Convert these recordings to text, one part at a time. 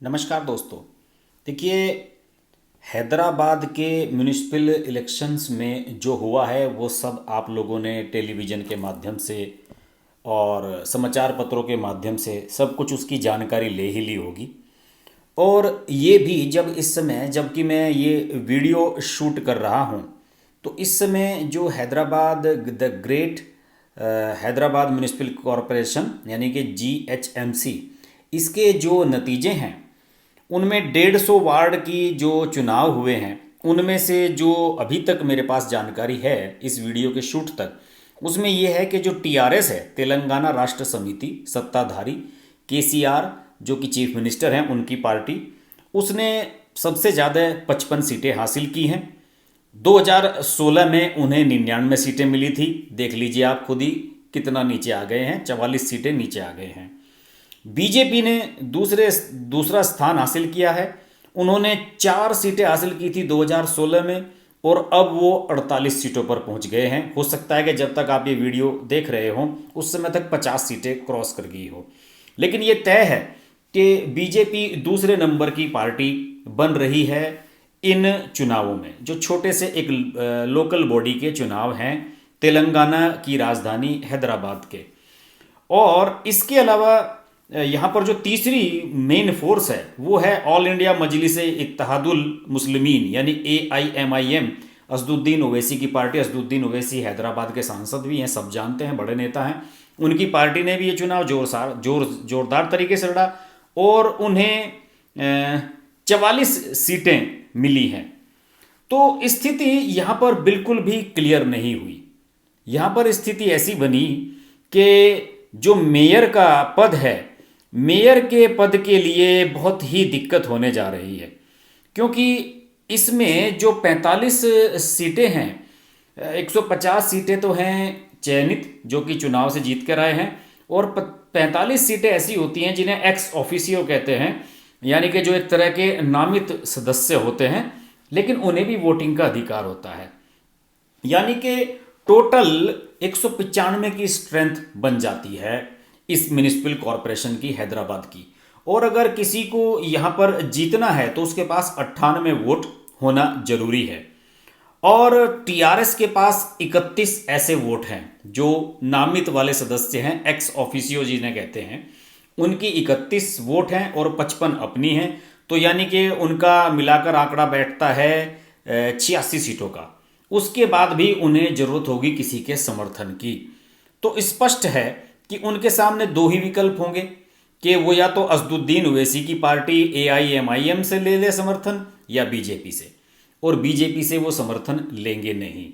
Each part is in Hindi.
नमस्कार दोस्तों। देखिए, हैदराबाद के म्यूनिसिपल इलेक्शंस में जो हुआ है वो सब आप लोगों ने टेलीविज़न के माध्यम से और समाचार पत्रों के माध्यम से सब कुछ उसकी जानकारी ले ही ली होगी। और ये भी जब इस समय जबकि मैं ये वीडियो शूट कर रहा हूँ, तो इस समय जो Hyderabad the great Hyderabad municipal corporation यानी कि GHMC, इसके जो नतीजे हैं उनमें 150 वार्ड की जो चुनाव हुए हैं उनमें से जो अभी तक मेरे पास जानकारी है इस वीडियो के शूट तक, उसमें यह है कि जो TRS है, तेलंगाना राष्ट्र समिति सत्ताधारी, KCR जो कि चीफ मिनिस्टर हैं उनकी पार्टी, उसने सबसे ज़्यादा 55 सीटें हासिल की हैं। 2016 में उन्हें 99 सीटें मिली थी। देख लीजिए आप खुद ही कितना नीचे आ गए हैं, 44 सीटें नीचे आ गए हैं। बीजेपी ने दूसरा स्थान हासिल किया है। उन्होंने 4 सीटें हासिल की थी 2016 में और अब वो 48 सीटों पर पहुंच गए हैं। हो सकता है कि जब तक आप ये वीडियो देख रहे हो उस समय तक 50 सीटें क्रॉस कर गई हो, लेकिन ये तय है कि बीजेपी दूसरे नंबर की पार्टी बन रही है इन चुनावों में, जो छोटे से एक लोकल बॉडी के चुनाव हैं तेलंगाना की राजधानी हैदराबाद के। और इसके अलावा यहाँ पर जो तीसरी मेन फोर्स है वो है ऑल इंडिया मजलिस इत्तेहादुल मुस्लिमीन यानी AIMIM, असदुद्दीन ओवैसी की पार्टी। असदुद्दीन ओवैसी हैदराबाद के सांसद भी हैं, सब जानते हैं, बड़े नेता हैं। उनकी पार्टी ने भी ये चुनाव जोरदार तरीके से लड़ा और उन्हें 44 सीटें मिली हैं। तो स्थिति यहाँ पर बिल्कुल भी क्लियर नहीं हुई। यहाँ पर स्थिति ऐसी बनी कि जो मेयर का पद है, मेयर के पद के लिए बहुत ही दिक्कत होने जा रही है, क्योंकि इसमें जो 45 सीटें हैं, 150 सीटें तो हैं चयनित जो कि चुनाव से जीत कर आए हैं, और 45 सीटें ऐसी होती हैं जिन्हें एक्स ऑफिसियो कहते हैं, यानी कि जो एक तरह के नामित सदस्य होते हैं लेकिन उन्हें भी वोटिंग का अधिकार होता है। यानी कि टोटल 195 की स्ट्रेंथ बन जाती है इस म्यूनिसिपल कॉरपोरेशन की, हैदराबाद की। और अगर किसी को यहाँ पर जीतना है तो उसके पास 98 वोट होना जरूरी है। और TRS के पास 31 ऐसे वोट हैं जो नामित वाले सदस्य हैं, एक्स ऑफिसियो जिन्हें कहते हैं, उनकी 31 वोट हैं और 55 अपनी हैं। तो यानी कि उनका मिलाकर आंकड़ा बैठता है 86 सीटों का। उसके बाद भी उन्हें जरूरत होगी किसी के समर्थन की। तो स्पष्ट है कि उनके सामने दो ही विकल्प होंगे कि वो या तो असदुद्दीन ओवैसी की पार्टी AIMIM से ले ले समर्थन, या बीजेपी से। और बीजेपी से वो समर्थन लेंगे नहीं।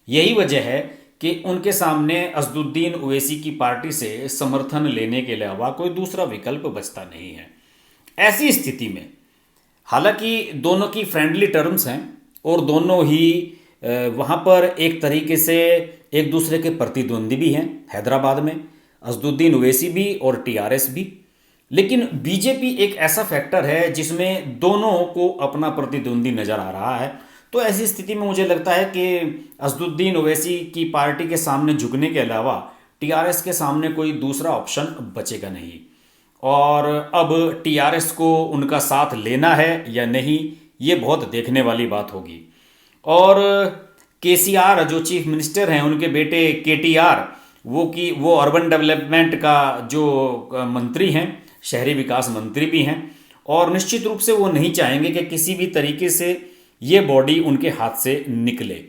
यही वजह है कि उनके सामने असदुद्दीन ओवैसी की पार्टी से समर्थन लेने के अलावा कोई दूसरा विकल्प बचता नहीं है। ऐसी स्थिति में हालांकि दोनों की फ्रेंडली टर्म्स हैं और दोनों ही वहाँ पर एक तरीके से एक दूसरे के प्रतिद्वंदी भी हैं हैदराबाद में, असदुद्दीन ओवैसी भी और TRS भी। लेकिन बीजेपी एक ऐसा फैक्टर है जिसमें दोनों को अपना प्रतिद्वंदी नजर आ रहा है। तो ऐसी स्थिति में मुझे लगता है कि असदुद्दीन ओवैसी की पार्टी के सामने झुकने के अलावा TRS के सामने कोई दूसरा ऑप्शन बचेगा नहीं। और अब TRS को उनका साथ लेना है या नहीं, ये बहुत देखने वाली बात होगी। और KCR जो चीफ मिनिस्टर हैं, उनके बेटे KTR वो अर्बन डेवलपमेंट का जो मंत्री हैं, शहरी विकास मंत्री भी हैं, और निश्चित रूप से वो नहीं चाहेंगे कि किसी भी तरीके से ये बॉडी उनके हाथ से निकले।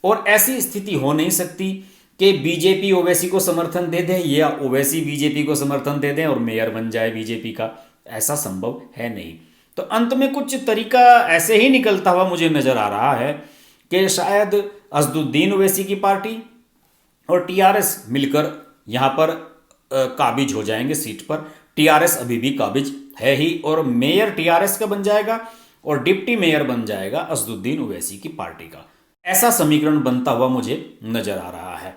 और ऐसी स्थिति हो नहीं सकती कि बीजेपी ओवैसी को समर्थन दे दे या ओवैसी बीजेपी को समर्थन दे दें और मेयर बन जाए बीजेपी का। ऐसा संभव है नहीं। तो अंत में कुछ तरीका ऐसे ही निकलता हुआ मुझे नजर आ रहा है कि शायद असदुद्दीन ओवैसी की पार्टी और TRS मिलकर यहाँ पर काबिज हो जाएंगे सीट पर। TRS अभी भी काबिज है ही, और मेयर TRS का बन जाएगा और डिप्टी मेयर बन जाएगा असदुद्दीन ओवैसी की पार्टी का। ऐसा समीकरण बनता हुआ मुझे नजर आ रहा है।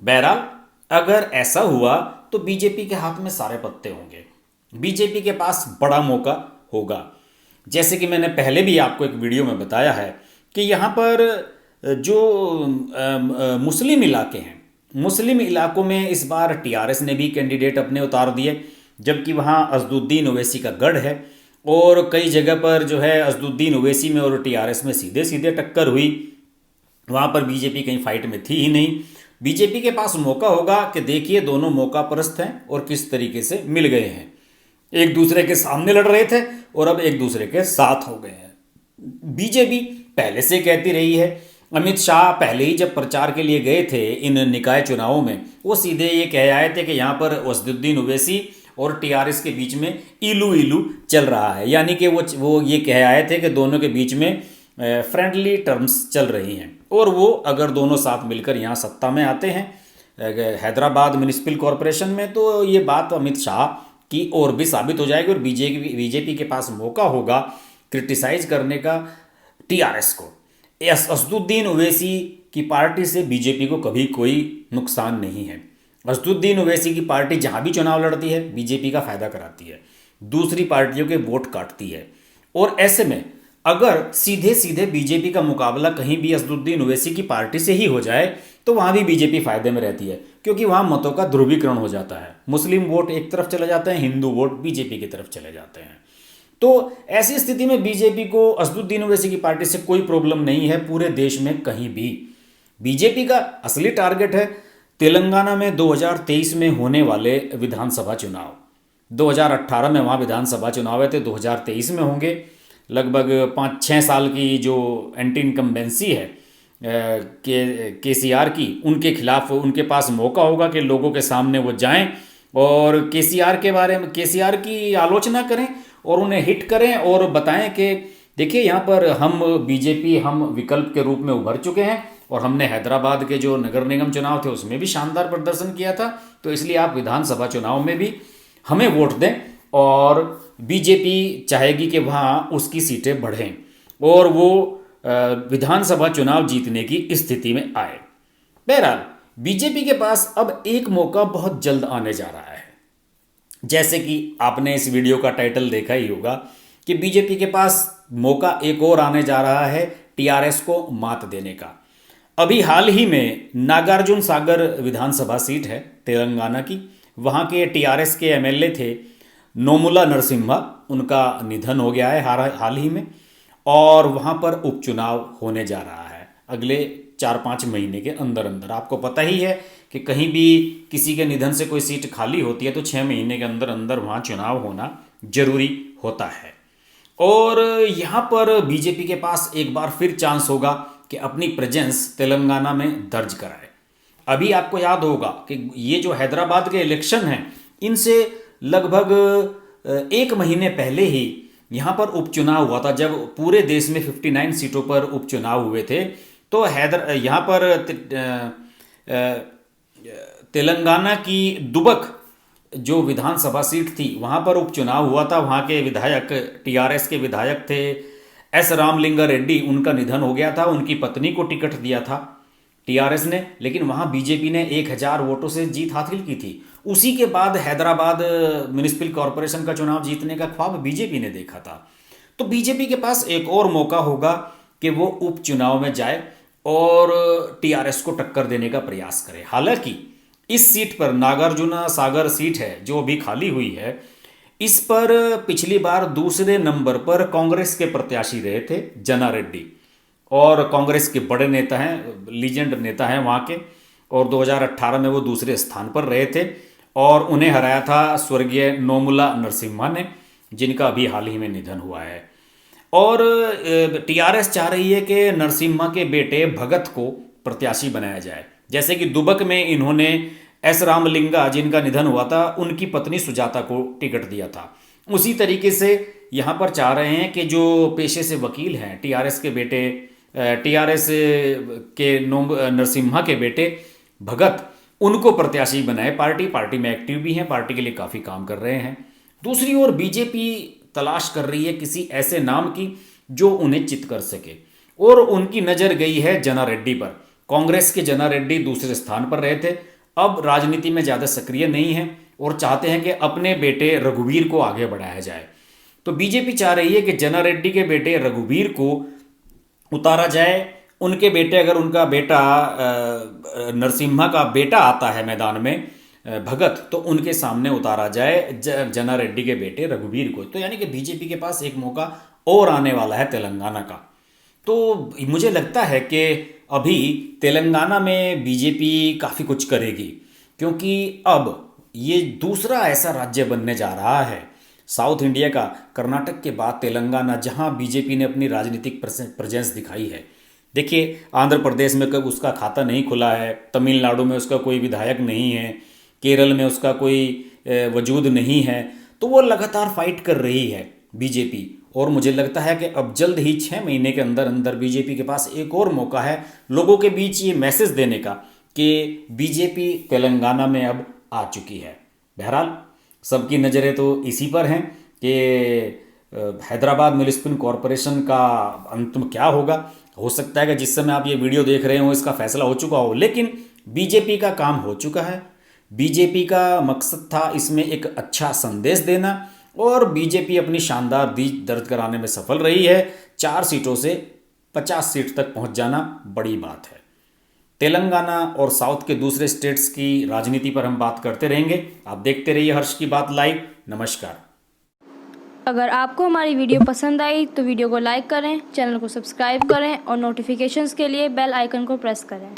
बहरहाल अगर ऐसा हुआ तो बीजेपी के हाथ में सारे पत्ते होंगे, बीजेपी के पास बड़ा मौका होगा। जैसे कि मैंने पहले भी आपको एक वीडियो में बताया है कि यहाँ पर जो मुस्लिम इलाके हैं, मुस्लिम इलाकों में इस बार TRS ने भी कैंडिडेट अपने उतार दिए, जबकि वहाँ असदुद्दीन ओवैसी का गढ़ है और कई जगह पर जो है असदुद्दीन ओवैसी में और टीआरएस में सीधे सीधे टक्कर हुई। वहाँ पर बीजेपी कहीं फाइट में थी ही नहीं। बीजेपी के पास मौका होगा कि देखिए दोनों मौका परस्त हैं और किस तरीके से मिल गए हैं, एक दूसरे के सामने लड़ रहे थे और अब एक दूसरे के साथ हो गए हैं। बीजेपी पहले से कहती रही है, अमित शाह पहले ही जब प्रचार के लिए गए थे इन निकाय चुनावों में, वो सीधे ये कह आए थे कि यहाँ पर असदुद्दीन ओवैसी और टीआरएस के बीच में इलू इलू चल रहा है, यानी कि वो ये कह आए थे कि दोनों के बीच में फ्रेंडली टर्म्स चल रही हैं, और वो अगर दोनों साथ मिलकर यहाँ सत्ता में आते हैं हैदराबाद म्यूनिसिपल कॉरपोरेशन में, तो ये बात अमित शाह की और भी साबित हो जाएगी और बीजेपी के पास मौका होगा क्रिटिसाइज करने का टीआरएस को। असदुद्दीन ओवैसी की पार्टी से बीजेपी को कभी कोई नुकसान नहीं है। असदुद्दीन ओवैसी की पार्टी जहां भी चुनाव लड़ती है बीजेपी का फायदा कराती है, दूसरी पार्टियों के वोट काटती है, और ऐसे में अगर सीधे सीधे बीजेपी का मुकाबला कहीं भी असदुद्दीन ओवैसी की पार्टी से ही हो जाए तो वहां भी बीजेपी फायदे में रहती है, क्योंकि वहां मतों का ध्रुवीकरण हो जाता है। मुस्लिम वोट एक तरफ चले जाते हैं, हिंदू वोट बीजेपी की तरफ चले जाते हैं। तो ऐसी स्थिति में बीजेपी को असदुद्दीन ओवैसी की पार्टी से कोई प्रॉब्लम नहीं है पूरे देश में कहीं भी। बीजेपी का असली टारगेट है तेलंगाना में 2023 में होने वाले विधानसभा चुनाव। 2018 में वहाँ विधानसभा चुनाव है, तो 2023 में होंगे। लगभग 5-6 साल की जो एंटी इनकम्बेंसी है केसीआर की, उनके खिलाफ उनके पास मौका होगा कि लोगों के सामने वो जाएं और केसीआर के बारे में, केसीआर की आलोचना करें और उन्हें हिट करें और बताएं कि देखिए यहाँ पर हम बीजेपी हम विकल्प के रूप में उभर चुके हैं और हमने हैदराबाद के जो नगर निगम चुनाव थे उसमें भी शानदार प्रदर्शन किया था, तो इसलिए आप विधानसभा चुनाव में भी हमें वोट दें। और बीजेपी चाहेगी कि वहाँ उसकी सीटें बढ़ें और वो विधानसभा चुनाव जीतने की स्थिति में आए। बहरहाल बीजेपी के पास अब एक मौका बहुत जल्द आने जा रहा है। जैसे कि आपने इस वीडियो का टाइटल देखा ही होगा कि बीजेपी के पास मौका एक और आने जा रहा है टीआरएस को मात देने का। अभी हाल ही में नागार्जुन सागर विधानसभा सीट है तेलंगाना की, वहाँ के टीआरएस के एमएलए थे नोमुला नरसिम्हा, उनका निधन हो गया है हाल ही में, और वहाँ पर उपचुनाव होने जा रहा है अगले 4-5 महीने के अंदर अंदर। आपको पता ही है कि कहीं भी किसी के निधन से कोई सीट खाली होती है तो 6 महीने के अंदर अंदर वहाँ चुनाव होना जरूरी होता है। और यहाँ पर बीजेपी के पास एक बार फिर चांस होगा कि अपनी प्रेजेंस तेलंगाना में दर्ज कराए। अभी आपको याद होगा कि ये जो हैदराबाद के इलेक्शन हैं इनसे लगभग 1 महीने पहले ही यहाँ पर उपचुनाव हुआ था। जब पूरे देश में 59 सीटों पर उपचुनाव हुए थे तो यहाँ पर तेलंगाना की दुबक जो विधानसभा सीट थी वहाँ पर उपचुनाव हुआ था। वहाँ के विधायक टीआरएस के विधायक थे एस रामलिंगा रेड्डी, उनका निधन हो गया था। उनकी पत्नी को टिकट दिया था टीआरएस ने, लेकिन वहाँ बीजेपी ने 1000 वोटों से जीत हासिल की थी। उसी के बाद हैदराबाद म्यूनिसिपल कॉरपोरेशन का चुनाव जीतने का ख्वाब बीजेपी ने देखा था। तो बीजेपी के पास एक और मौका होगा कि वो उपचुनाव में जाए और टीआरएस को टक्कर देने का प्रयास करे। हालांकि इस सीट पर नागार्जुना सागर सीट है जो अभी खाली हुई है, इस पर पिछली बार दूसरे नंबर पर कांग्रेस के प्रत्याशी रहे थे जना रेड्डी, और कांग्रेस के बड़े नेता हैं, लीजेंड नेता हैं वहाँ के, और 2018 में वो दूसरे स्थान पर रहे थे और उन्हें हराया था स्वर्गीय नोमुला नरसिम्हा ने, जिनका अभी हाल ही में निधन हुआ है। और टीआरएस चाह रही है कि नरसिम्हा के बेटे भगत को प्रत्याशी बनाया जाए। जैसे कि दुबक में इन्होंने एस रामलिंगा जिनका निधन हुआ था उनकी पत्नी सुजाता को टिकट दिया था, उसी तरीके से यहाँ पर चाह रहे हैं कि जो पेशे से वकील हैं टीआरएस के बेटे, टीआरएस के नरसिम्हा के बेटे भगत, उनको प्रत्याशी बनाए। पार्टी में एक्टिव भी हैं, पार्टी के लिए काफ़ी काम कर रहे हैं। दूसरी ओर बीजेपी तलाश कर रही है किसी ऐसे नाम की जो उन्हें चित कर सके, और उनकी नज़र गई है जना रेड्डी पर। कांग्रेस के जना रेड्डी दूसरे स्थान पर रहे थे, अब राजनीति में ज़्यादा सक्रिय नहीं हैं और चाहते हैं कि अपने बेटे रघुवीर को आगे बढ़ाया जाए। तो बीजेपी चाह रही है कि जना रेड्डी के बेटे रघुवीर को उतारा जाए। उनके बेटे, अगर उनका बेटा नरसिम्हा का बेटा आता है मैदान में भगत, तो उनके सामने उतारा जाए जना रेड्डी के बेटे रघुवीर को। तो यानी कि बीजेपी के पास एक मौका और आने वाला है तेलंगाना का। तो मुझे लगता है कि अभी तेलंगाना में बीजेपी काफ़ी कुछ करेगी, क्योंकि अब ये दूसरा ऐसा राज्य बनने जा रहा है साउथ इंडिया का, कर्नाटक के बाद तेलंगाना, जहां बीजेपी ने अपनी राजनीतिक प्रेजेंस दिखाई है। देखिए, आंध्र प्रदेश में कब उसका खाता नहीं खुला है, तमिलनाडु में उसका कोई विधायक नहीं है, केरल में उसका कोई वजूद नहीं है, तो वो लगातार फाइट कर रही है बीजेपी। और मुझे लगता है कि अब जल्द ही 6 महीने के अंदर अंदर बीजेपी के पास एक और मौका है लोगों के बीच ये मैसेज देने का कि बीजेपी तेलंगाना में अब आ चुकी है। बहरहाल सबकी नज़रें तो इसी पर हैं कि हैदराबाद म्युनिसिपल कॉरपोरेशन का अंत क्या होगा। हो सकता है कि जिस समय आप ये वीडियो देख रहे हो इसका फैसला हो चुका हो, लेकिन बीजेपी का काम हो चुका है। बीजेपी का मकसद था इसमें एक अच्छा संदेश देना, और बीजेपी अपनी शानदार जीत दर्ज कराने में सफल रही है। 4 सीटों से 50 सीट तक पहुंच जाना बड़ी बात है। तेलंगाना और साउथ के दूसरे स्टेट्स की राजनीति पर हम बात करते रहेंगे। आप देखते रहिए हर्ष की बात लाइव। नमस्कार। अगर आपको हमारी वीडियो पसंद आई तो वीडियो को लाइक करें, चैनल को सब्सक्राइब करें और नोटिफिकेशंस के लिए बेल आइकन को प्रेस करें।